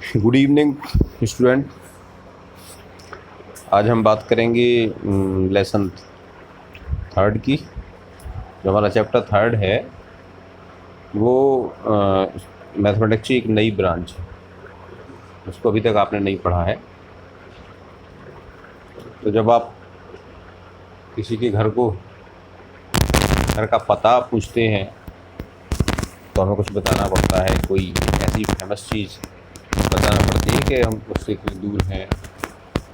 Good evening student. आज हम बात करेंगे लेसन थर्ड की। जो हमारा चैप्टर थर्ड है वो मैथमेटिक्स की एक नई ब्रांच है, उसको अभी तक आपने नहीं पढ़ा है। तो जब आप किसी के घर का पता पूछते हैं तो हमें कुछ बताना पड़ता है, कोई ऐसी फेमस चीज़ बताना पड़ती है कि हम उससे कितनी दूर हैं,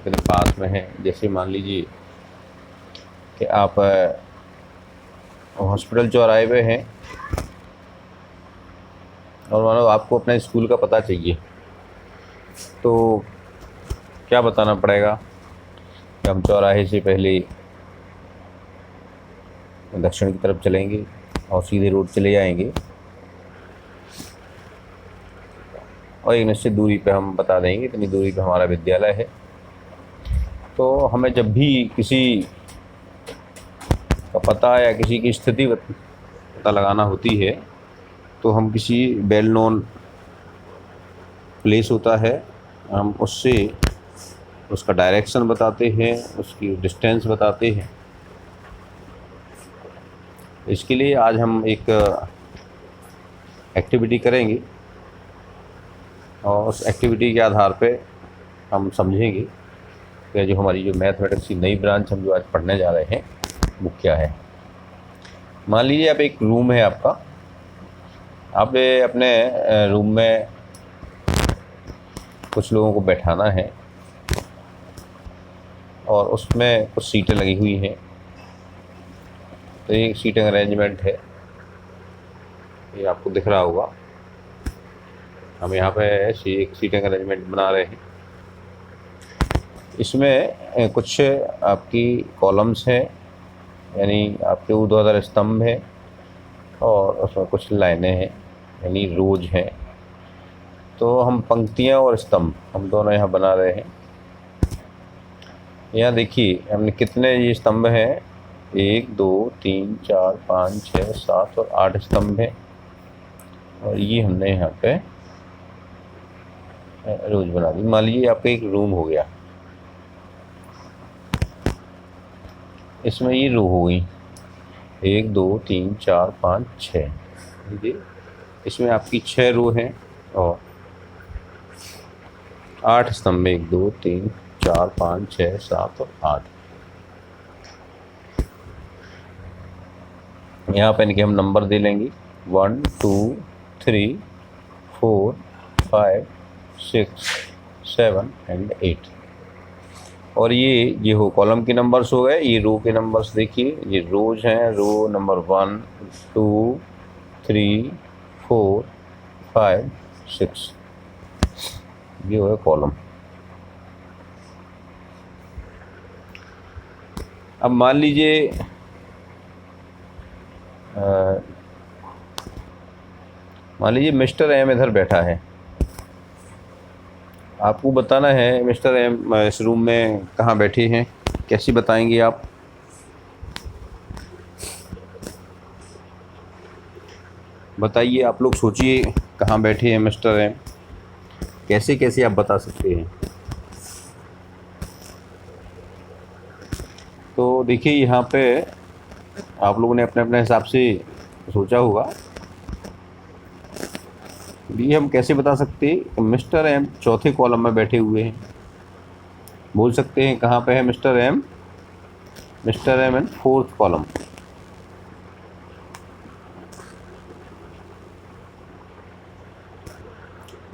कितने पास में हैं। जैसे मान लीजिए कि आप हॉस्पिटल चौराहे पे हैं और मानो आपको अपने स्कूल का पता चाहिए, तो क्या बताना पड़ेगा कि हम चौराहे से पहले दक्षिण की तरफ चलेंगे और सीधे रोड चले जाएंगे और एक निश्चित दूरी पे हम बता देंगे इतनी दूरी पे हमारा विद्यालय है। तो हमें जब भी किसी का पता या किसी की स्थिति पता लगाना होती है तो हम किसी वेल नोन प्लेस होता है, हम उससे उसका डायरेक्शन बताते हैं, उसकी डिस्टेंस बताते हैं। इसके लिए आज हम एक एक्टिविटी करेंगे और उस एक्टिविटी के आधार पे हम समझेंगे कि जो हमारी जो मैथमेटिक्स की नई ब्रांच हम जो आज पढ़ने जा रहे हैं वो क्या है। मान लीजिए आप एक रूम है आपका, आपने अपने रूम में कुछ लोगों को बैठाना है और उसमें कुछ सीटें लगी हुई हैं। तो ये सीटिंग अरेंजमेंट है, ये आपको दिख रहा होगा। हम यहाँ पे एक सीटिंग अरेंजमेंट बना रहे हैं। इसमें कुछ आपकी कॉलम्स हैं, यानी आपके ऊर्ध्वाधर स्तंभ है, और उसमें कुछ लाइनें हैं यानी रोज हैं। तो हम पंक्तियाँ और स्तंभ हम दोनों यहाँ बना रहे हैं। यहाँ देखिए हमने कितने ये स्तंभ हैं, 1 2 3 4 5 6 7 और 8 स्तंभ हैं। और ये हमने यहाँ पे रोज बना दी। मान लीजिए आपका एक रूम हो गया, इसमें ये रो हो गई 1 2 3 4 5 6। देखिए इसमें आपकी 6 रो हैं और 8 स्तंभ, 1 2 3 4 5 6 7 और 8। यहाँ पे इनके हम नंबर दे लेंगे 1 2 3 4 5 6 7 एंड 8। और ये हो कॉलम के नंबर्स हो गए। ये रो के नंबर्स देखिए, ये रोज हैं। रो नंबर 1 2 3 4 5 6, ये हो गया कॉलम। अब मान लीजिए मिस्टर एम इधर बैठा है। आपको बताना है मिस्टर एम इस रूम में कहाँ बैठे हैं। कैसे बताएंगे आप? बताइए, आप लोग सोचिए कहाँ बैठे हैं मिस्टर एम। कैसे कैसे आप बता सकते हैं? तो देखिए यहाँ पे आप लोगों ने अपने अपने हिसाब से सोचा होगा। ये हम कैसे बता सकते हैं? मिस्टर एम चौथे कॉलम में बैठे हुए हैं। बोल सकते हैं कहाँ पे है मिस्टर एम? मिस्टर एम इन 4th कॉलम।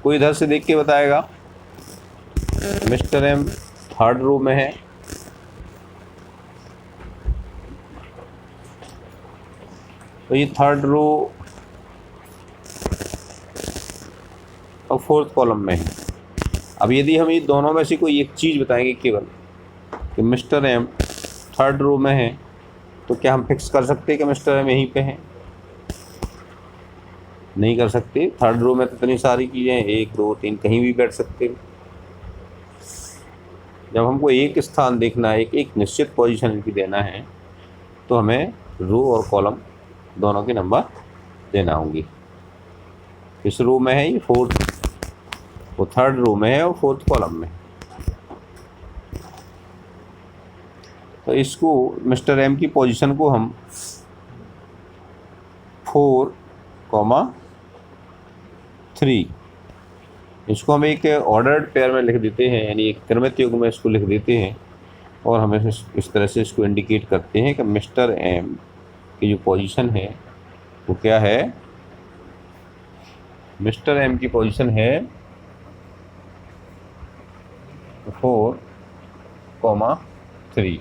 कोई इधर से देख के बताएगा। मिस्टर एम 3rd रो में है। तो ये 3rd रो और 4th कॉलम में है। अब यदि हम ये दोनों में से कोई एक चीज़ बताएंगे केवल कि मिस्टर एम 3rd रो में है, तो क्या हम फिक्स कर सकते हैं कि मिस्टर एम यहीं पे हैं? नहीं कर सकते। 3rd रो में तो इतनी सारी चीज़ें हैं, 1 2 3, कहीं भी बैठ सकते हैं। जब हमको एक स्थान देखना है, एक निश्चित पोजीशन इनकी देना है, तो हमें रो और कॉलम दोनों के नंबर देना होंगे। इस रो में है ये 4th वो थर्ड रो में है और फोर्थ कॉलम में। तो इसको मिस्टर एम की पोजीशन को हम 4,3 इसको हम एक ऑर्डर्ड पेयर में लिख देते हैं, यानी एक क्रमित युग में इसको लिख देते हैं। और हम इस तरह से इसको इंडिकेट करते हैं कि मिस्टर एम की जो पोजीशन है वो क्या है। मिस्टर एम की पोजीशन है 4,3,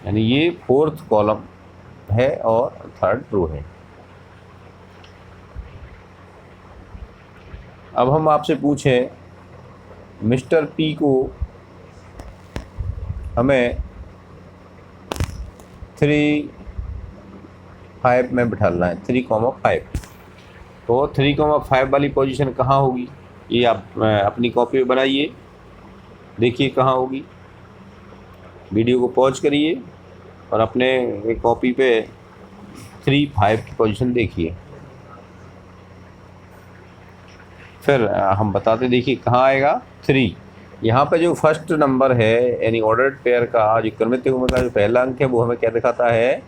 यानी ये फोर्थ कॉलम है और थर्ड रो है। अब हम आपसे पूछें मिस्टर पी को हमें 3,5 में बिठाना है, 3,5। तो 3,5 वाली पोजीशन कहाँ होगी, ये आप अपनी कॉपी में बनाइए, देखिए कहाँ होगी। वीडियो को पॉज करिए और अपने कॉपी पे 3,5 की पोजीशन देखिए। फिर हम बताते, देखिए कहाँ आएगा 3। यहाँ पे जो फर्स्ट नंबर है, यानी ऑर्डर्ड पेयर का जो क्रमित युग्म का जो पहला अंक है, वो हमें क्या दिखाता है,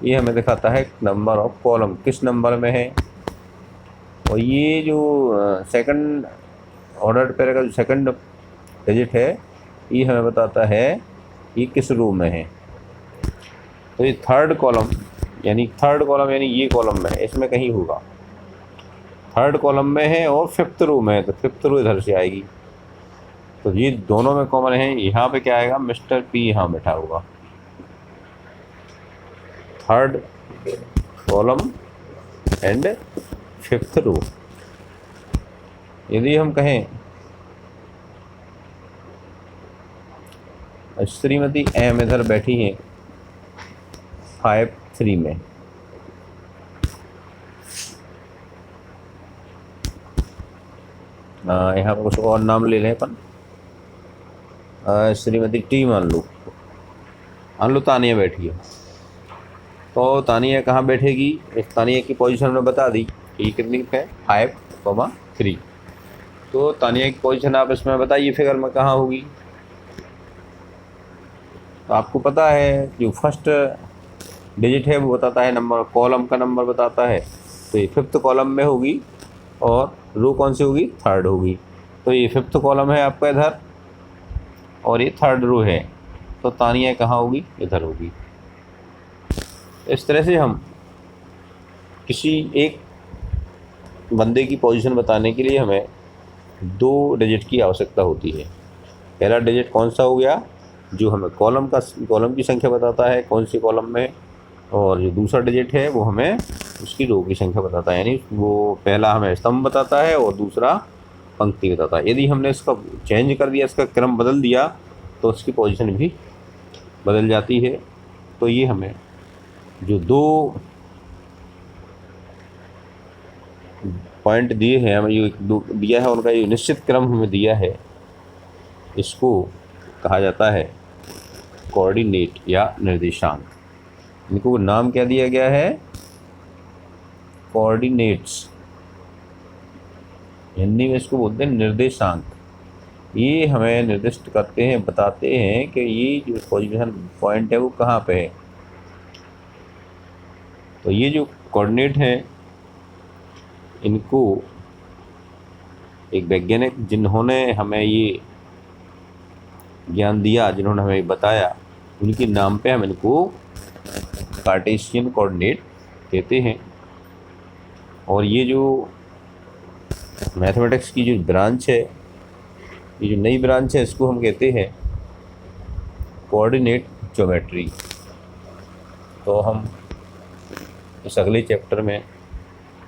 ये हमें दिखाता है नंबर ऑफ कॉलम, किस नंबर में है। और ये जो सेकंड ऑर्डर्ड पेयर का जो सेकंड डिजिट है, ये हमें बताता है ये किस रो में है। तो ये थर्ड कॉलम यानी ये कॉलम में है, इसमें कहीं होगा। थर्ड कॉलम में है और फिफ्थ रो में है, तो फिफ्थ रो इधर से आएगी। तो ये दोनों में कॉमन है। यहाँ पे क्या आएगा, मिस्टर पी यहाँ बैठा होगा, third column and fifth row. यदि हम कहें श्रीमती एम इधर बैठी हैं 5,3 में, यहाँ पर कुछ और नाम ले लें अपन, श्रीमती टी मान लो तानिया बैठी है। तो तानिया कहाँ बैठेगी, इस तानिया की पोजीशन में बता दी कि ये कितनी है, 5,3। तो तानिया की पोजीशन आप इसमें बताइए फिगर में कहाँ होगी। तो आपको पता है जो फर्स्ट डिजिट है वो बताता है नंबर, कॉलम का नंबर बताता है। तो ये फिफ्थ कॉलम में होगी और रो कौन सी होगी, थर्ड होगी। तो ये फिफ्थ कॉलम है आपका इधर और ये थर्ड रो है। तो तानिया कहाँ होगी, इधर होगी। इस तरह से हम किसी एक बंदे की पोजीशन बताने के लिए हमें 2 डिजिट की आवश्यकता होती है। पहला डिजिट कौन सा हो गया, जो हमें कॉलम की संख्या बताता है कौन सी कॉलम में, और जो दूसरा डिजिट है वो हमें उसकी रो की संख्या बताता है। यानी वो पहला हमें स्तंभ बताता है और दूसरा पंक्ति बताता है। यदि हमने इसका चेंज कर दिया, इसका क्रम बदल दिया, तो उसकी पोजीशन भी बदल जाती है। तो ये हमें जो 2 पॉइंट दिए हैं, हमें जो दिया है उनका जो निश्चित क्रम हमें दिया है, इसको कहा जाता है कोऑर्डिनेट या निर्देशांक। इनको नाम क्या दिया गया है, कोऑर्डिनेट्स। हिंदी में इसको बोलते हैं निर्देशांक। ये हमें निर्दिष्ट करते हैं, बताते हैं कि ये जो पोजीशन पॉइंट है वो कहाँ पे है। तो ये जो कोऑर्डिनेट हैं, इनको एक वैज्ञानिक जिन्होंने हमें ये ज्ञान दिया, जिन्होंने हमें बताया, उनके नाम पे हम इनको कार्टेशियन कोऑर्डिनेट कहते हैं। और ये जो मैथमेटिक्स की जो ब्रांच है, ये जो नई ब्रांच है, इसको हम कहते हैं कोऑर्डिनेट ज्योमेट्री। तो हम इस अगले चैप्टर में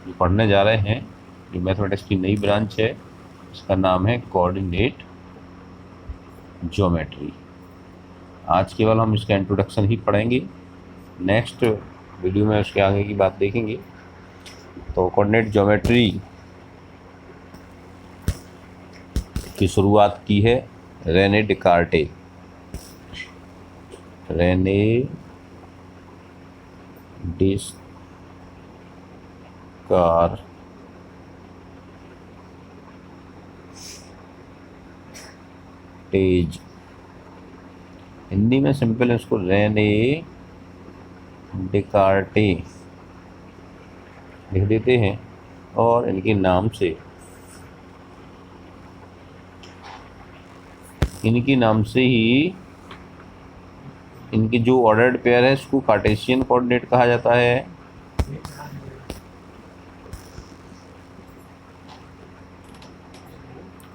जो पढ़ने जा रहे हैं, जो मैथमेटिक्स की नई ब्रांच है, इसका नाम है कोऑर्डिनेट ज्योमेट्री। आज केवल हम इसका इंट्रोडक्शन ही पढ़ेंगे, नेक्स्ट वीडियो में उसके आगे की बात देखेंगे। तो कोऑर्डिनेट ज्योमेट्री की शुरुआत की है रेने डिकार्टे। रेने डिस्कार्टे कार्टेज, हिंदी में सिंपल इसको रेने डेकार्टे लिख देते हैं और इनके नाम से ही इनकी जो ऑर्डर्ड पेयर है इसको कार्टेशियन कोऑर्डिनेट कहा जाता है।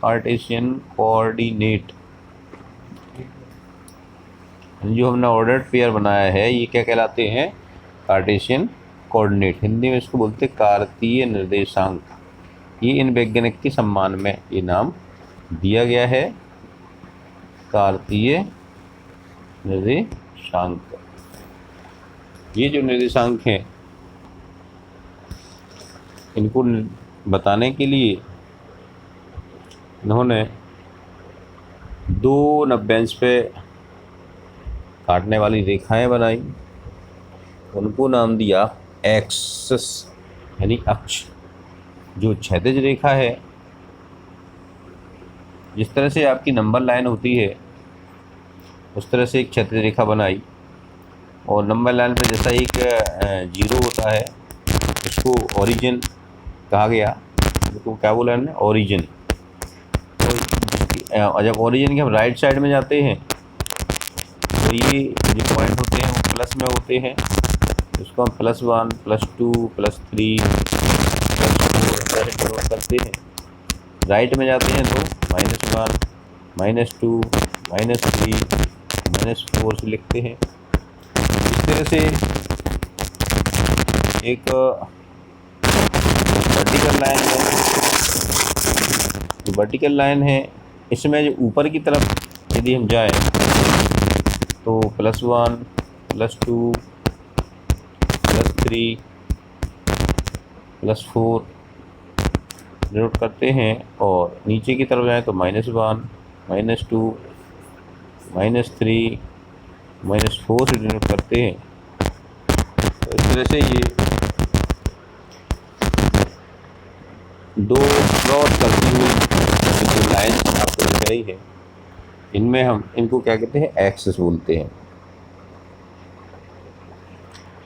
कार्टेशियन कोऑर्डिनेट, जो हमने ऑर्डर्ड पेयर बनाया है ये क्या कहलाते हैं? Cartesian coordinate. हिंदी में इसको बोलते हैं कार्तीय निर्देशांक। ये इन वैज्ञानिक के सम्मान में ये नाम दिया गया है, कार्तीय निर्देशांक। ये जो निर्देशांक हैं इनको बताने के लिए इन्होंने दो नब्बेंश पे काटने वाली रेखाएं बनाई, उनको नाम दिया एक्सिस यानी अक्ष। जो क्षैतिज रेखा है, जिस तरह से आपकी नंबर लाइन होती है उस तरह से एक क्षैतिज रेखा बनाई, और नंबर लाइन पे जैसा एक जीरो होता है उसको ओरिजिन कहा गया। तो क्या बोला हमने? ओरिजिन। तो जब ओरिजिन के हम राइट साइड में जाते हैं तो ये जो पॉइंट होते हैं वो प्लस में होते हैं, उसको हम +1 +2 +3 +4 करते हैं। राइट में जाते हैं तो -1 -2 -3 -4 से लिखते हैं। इस तरह से एक वर्टिकल लाइन है, जो वर्टिकल लाइन है इसमें जो ऊपर की तरफ यदि हम जाएं तो +1 +2 +3 +4 डिनोट करते हैं, और नीचे की तरफ जाएं तो -1 -2 -3 -4 से डिनोट करते हैं। तो इस तरह से ये दो क्रॉस करती हुई जो लाइन आपको दिख रही है, इनमें हम इनको क्या कहते हैं? एक्सिस बोलते हैं।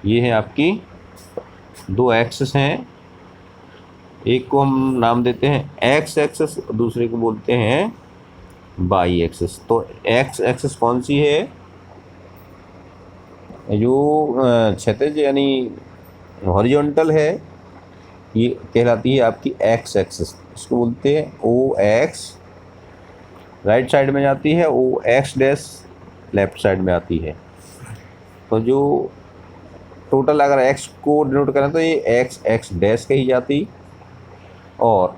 ये है आपकी दो एक्सिस हैं, एक को हम नाम देते हैं एक्स एक्सिस, दूसरे को बोलते हैं वाई एक्सिस। तो एक्स एक्सिस कौन सी है? जो क्षैतिज यानी हॉरिजॉन्टल है ये कहलाती है आपकी एक्स एक्सिस, इसको बोलते हैं ओ एक्स। राइट साइड में जाती है, ओ एक्स डैश लेफ्ट साइड में आती है। तो जो टोटल अगर एक्स को डिनोट करें तो ये एक्स एक्स डैश कही जाती, और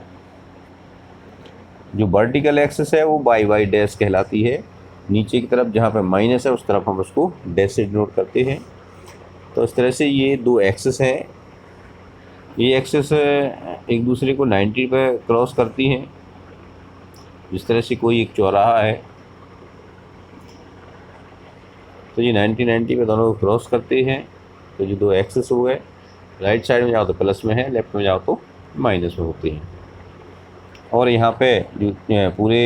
जो वर्टिकल एक्सिस है वो वाई वाई डैश कहलाती है। नीचे की तरफ जहाँ पे माइनस है उस तरफ हम उसको डैश से डिनोट करते हैं। तो इस तरह से ये दो एक्सिस हैं, ये एक्सिस एक दूसरे को 90 पे क्रॉस करती हैं। जिस तरह से कोई एक चौराहा है तो ये 90 पे दोनों को क्रॉस करते हैं। तो जो दो एक्सिस हो गए, राइट साइड में जाओ तो प्लस में है, लेफ्ट में जाओ तो माइनस में होते हैं। और यहाँ पे जो पूरे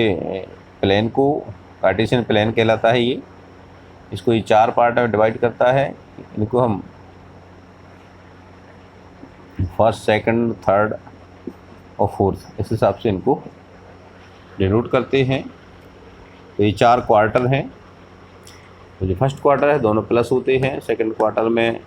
प्लेन को कार्टेशियन प्लेन कहलाता है। ये इसको ये 4 पार्ट में डिवाइड करता है। इनको हम फर्स्ट, सेकंड, थर्ड और फोर्थ इस हिसाब से इनको डिनोट करते हैं। तो ये 4 क्वार्टर हैं। तो जो फर्स्ट क्वार्टर है दोनों प्लस होते हैं, सेकंड क्वार्टर में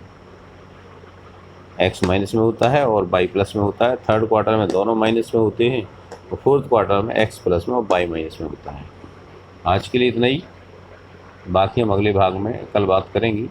एक्स माइनस में होता है और वाई प्लस में होता है, थर्ड क्वार्टर में दोनों माइनस में होते हैं, और फोर्थ क्वार्टर में एक्स प्लस में और वाई माइनस में होता है। आज के लिए इतना ही, बाकी हम अगले भाग में कल बात करेंगे।